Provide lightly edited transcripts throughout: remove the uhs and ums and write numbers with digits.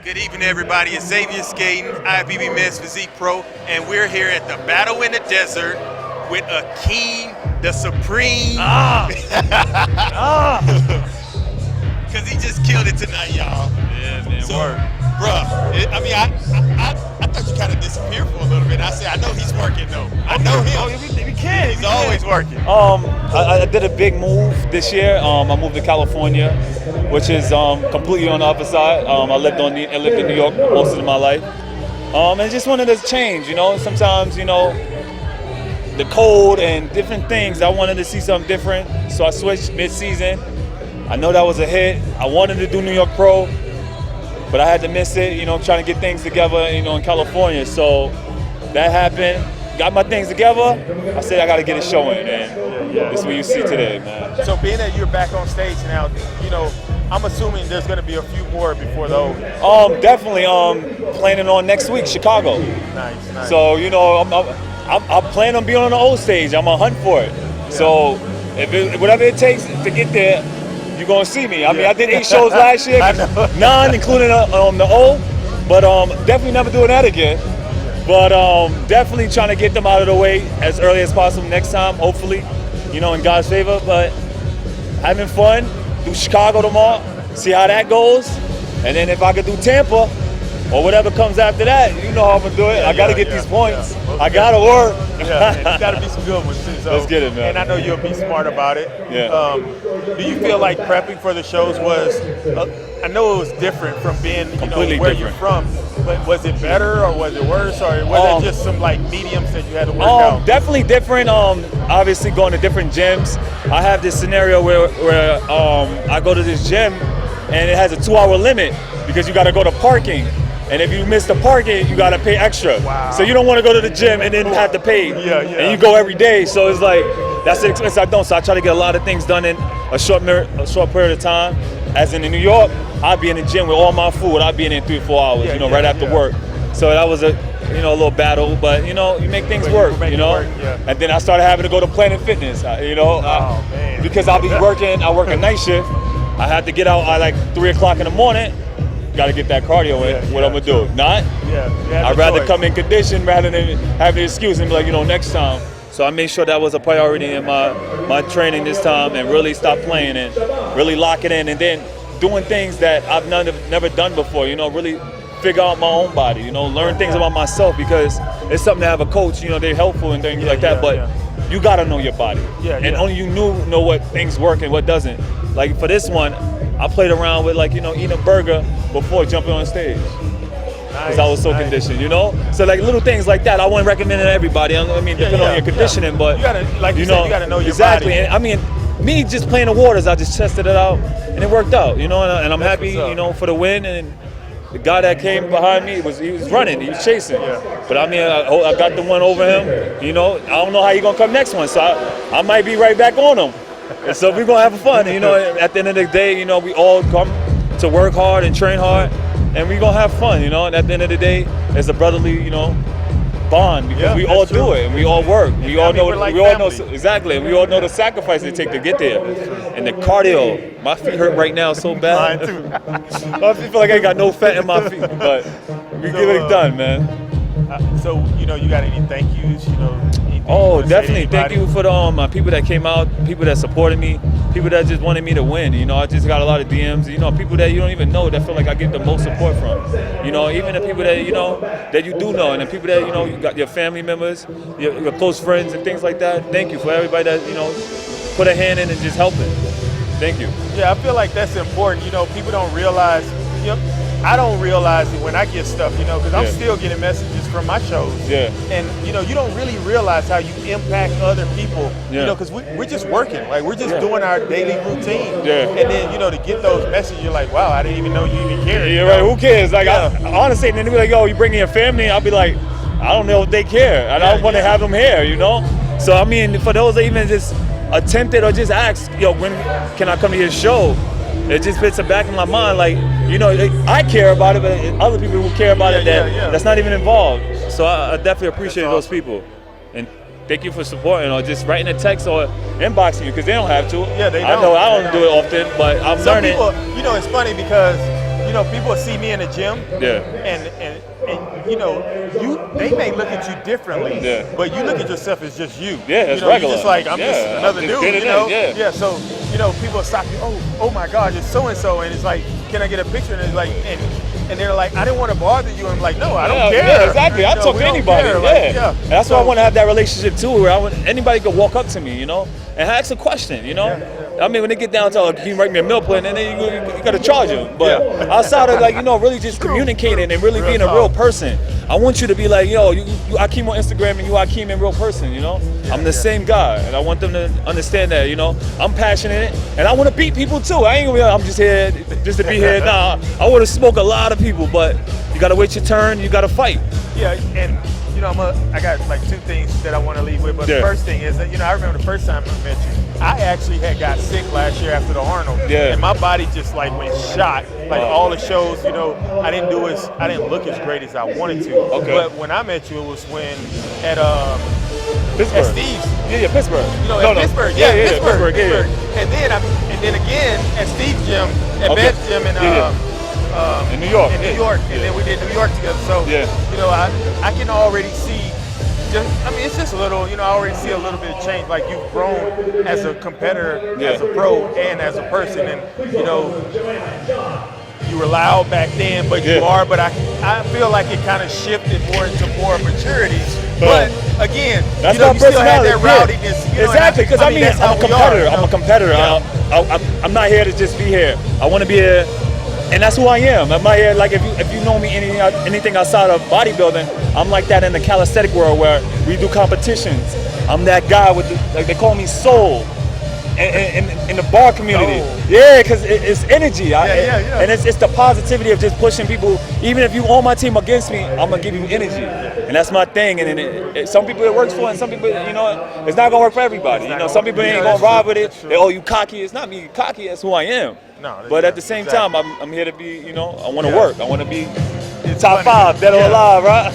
Good evening, everybody. It's Xavisus Gayden, IFBB Men's Physique Pro, and we're here at the Battle in the Desert with Akeem, the Supreme. Because he just killed it tonight, y'all. Yeah, man, So, work. bruh, I thought you kind of disappeared for a little bit. I said, I know he's working, though. I know him. Oh, we can. He's always working. I did a big move this year. I moved to California, which is completely on the other side. I lived in New York most of my life, and just wanted to change. Sometimes the cold and different things. I wanted to see something different, so I switched mid-season. I know that was a hit. I wanted to do New York Pro, but I had to miss it. Trying to get things together. In California, so that happened. Got my things together. I said I got to get it showing, and this is what you see today, man. So being that you're back on stage now, I'm assuming there's going to be a few more before those. Definitely. Planning on next week, Chicago. Nice. So I'm planning on being on the old stage. I'm gonna hunt for it. Yeah. So whatever it takes to get there, you're gonna see me. I mean, I did 8 shows last year, 9 including the old, but definitely never doing that again. But definitely trying to get them out of the way as early as possible next time, hopefully, in God's favor. But having fun, do Chicago tomorrow, see how that goes. And then if I could do Tampa or whatever comes after that, you know how I'm going to do it. I got to get these points. I got to work. Yeah, and it's got to be some good ones, too. So, let's get it, man. And I know you'll be smart about it. Yeah. Do you feel like prepping for the shows was, I know it was different from being, Completely where different. you're from, but was it better or was it worse, or was it just some mediums that you had to work out? Definitely different. Obviously going to different gyms. I have this scenario where I go to this gym and it has a 2-hour limit because you got to go to parking. And if you miss the parking, you gotta pay extra. Wow. So you don't want to go to the gym and then have to pay. Yeah. And you go every day, so it's like that's the expense I don't. So I try to get a lot of things done in a short period of time. As in New York, I'd be in the gym with all my food. I'd be in 3 or 4 hours, right after work. So that was a little battle, but you make things work. And then I started having to go to Planet Fitness. Oh, man. Because I work a night shift. I had to get out at like 3 o'clock in the morning. Got to get that cardio in. What I'm gonna do? Not? I'd rather come in condition rather than have the excuse and be like, next time. So I made sure that was a priority in my training this time, and really stop playing and really lock it in, and then doing things that I've never done before. Really figure out my own body. Learn things about myself, because it's something to have a coach. They're helpful and things like that, but you gotta know your body. And only you know what things work and what doesn't. Like for this one, I played around with eating a burger before jumping on stage. Because I was so conditioned, So little things like that, I wouldn't recommend it to everybody. Depending on your conditioning, but you gotta, you said, you gotta know your exactly. body. And me just playing the waters, I just tested it out, and it worked out, and I'm happy, for the win. And the guy that came behind me he was running, he was chasing. But I got the one over him. I don't know how he's gonna come next one, so I might be right back on him. And so we're gonna have fun. At the end of the day, we all come to work hard and train hard, and we're gonna have fun. And at the end of the day, it's a brotherly, bond, because we all do it and we all work. We all know exactly. We all know the sacrifice it takes to get there. And the cardio, my feet hurt right now so bad. Mine too. I feel like I ain't got no fat in my feet, but we get it done, man. So you got any thank yous? Oh, definitely. Thank you for the people that came out, people that supported me, people that just wanted me to win. I just got a lot of DMs. People that you don't even know that feel like I get the most support from. Even the people that that you do know, and the people that you got your family members, your close friends, and things like that. Thank you for everybody that put a hand in and just helping. Thank you. Yeah, I feel like that's important. People don't realize. I don't realize it when I get stuff, because I'm still getting messages from my shows. And, you don't really realize how you impact other people, because we're just working. We're just doing our daily routine. And then, to get those messages, you're like, wow, I didn't even know you even cared. Yeah, right. Who cares? I honestly, and then they'll be like, yo, you bringing your family? I'll be like, I don't know if they care. And I don't want to have them here, So, for those that even just attempted or just asked, when can I come to your show? It just fits the back in my mind, I care about it, but other people who care about it that's not even involved. So I definitely appreciate those people, and thank you for supporting, or just writing a text or inboxing you, because they don't have to. Yeah, they don't. I know I don't do it often, but I'm learning. Some people, it's funny because you know, people see me in the gym, and you know, they may look at you differently, but you look at yourself as just you. Yeah, it's regular. You're just like, I'm just another dude, you know? Yeah, so, you know, people stop you, oh my gosh, it's so-and-so, and it's like, can I get a picture? And it's like, and they're like, I didn't want to bother you. I'm like, no, I don't care. Yeah, exactly. I talk to anybody. Like, and that's why I want to have that relationship too, where anybody could walk up to me, you know, and ask a question, you know. I mean, when they get down to, can you write me a meal plan, and then you got to charge them. But outside of, like, you know, really just communicating and really being a real person, I want you to be like, yo, you Akeem on Instagram and you Akeem in real person, you know. I'm the same guy, and I want them to understand that, you know. I'm passionate, and I want to beat people too. I ain't gonna be like, I'm just here just to be here. Nah, I want to smoke a lot of people, but you got to wait your turn. You got to fight. Yeah, and you know, I got like two things that I want to leave with. But the first thing is that, you know, I remember the first time I met you, I actually had got sick last year after the Arnold, and my body just like went shot. Like all the shows, you know, I didn't look as great as I wanted to. But when I met you, it was when at Pittsburgh. At Steve's. Yeah, Pittsburgh. You know, at Pittsburgh. Pittsburgh. And then again at Steve's gym, at Ben's gym in New York. In New York, and then we did New York together. So you know, I can already see. I mean, it's just a little, you know, I already see a little bit of change. Like, you've grown as a competitor, as a pro, and as a person. And, you know, you were loud back then, but you are. But I feel like it kind of shifted more into more maturity. But, again, that's, you know, you still have that rowdiness. You know, exactly, because I mean, I'm a competitor. I'm a competitor. I'm not here to just be here. I want to be here. And that's who I am. I'm not here, like, if you know me anything outside of bodybuilding, I'm like that in the calisthenic world where we do competitions. I'm that guy with like, they call me soul in the bar community. Yeah, because it's energy. And it's the positivity of just pushing people. Even if you on my team against me, I'm gonna give you energy. And that's my thing. And some people it works for, and some people, you know, it's not gonna work for everybody. You know, some people ain't gonna ride with it. You cocky. It's not me cocky. That's who I am. But at the same time, I'm here to be, you know, I want to work. I want to be top 5, dead or alive, right?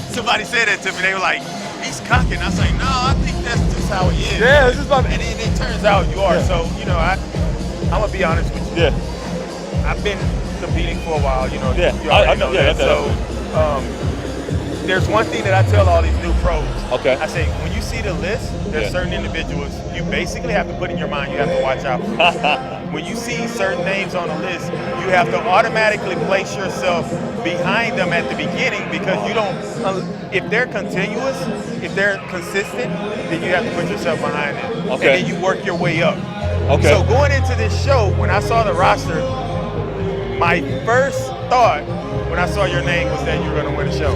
Somebody said that to me. They were like, he's cocky. And I was like, no, I think that's just how he is. Yeah, it's just about. And then it turns out you are. So, you know, I'm going to be honest with you. I've been competing for a while, you know. I know that. So, there's one thing that I tell all these new pros. I say, when you see the list, there's certain individuals you basically have to put in your mind, you have to watch out for. When you see certain names on the list, you have to automatically place yourself behind them at the beginning, because you don't, if they're continuous, if they're consistent, then you have to put yourself behind them. And then you work your way up. So going into this show, when I saw the roster, my first thought when I saw your name was that you were going to win the show.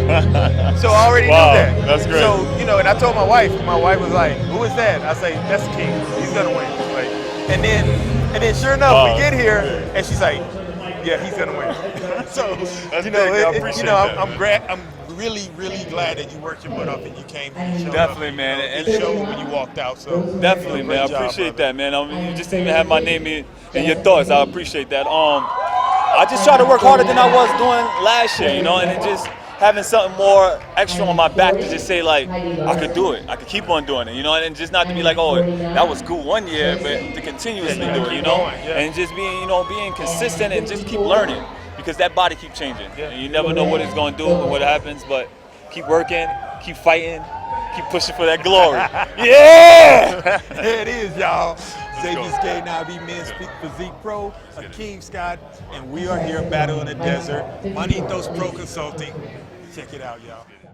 So I already knew that. That's great. So, you know, and I told my wife was like, who is that? I say, that's King. He's going to win. Like, and then sure enough, we get here, and she's like, yeah, he's going to win. So, that's you know, I appreciate that. I'm really, really glad that you worked your butt off and you came here. Definitely, man. And showed when you walked out. So definitely, man. I appreciate that, man. You just didn't even have my name in your thoughts. I appreciate that. I just try to work harder than I was doing last year, you know, and it just having something more extra on my back to just say, like, I could do it. I could keep on doing it, you know, and just not to be like, oh, that was cool one year, but to continuously do it, you know, and just being, you know, being consistent and just keep learning, because that body keeps changing. And you never know what it's going to do and what happens, but keep working, keep fighting, keep pushing for that glory. Yeah! There it is, y'all. Xavisus Gayden, IFBB Men's Physique Pro, Akeem Scott, and we are here at Battle in the Desert. Mon Ethos Pro Consulting. Check it out, y'all.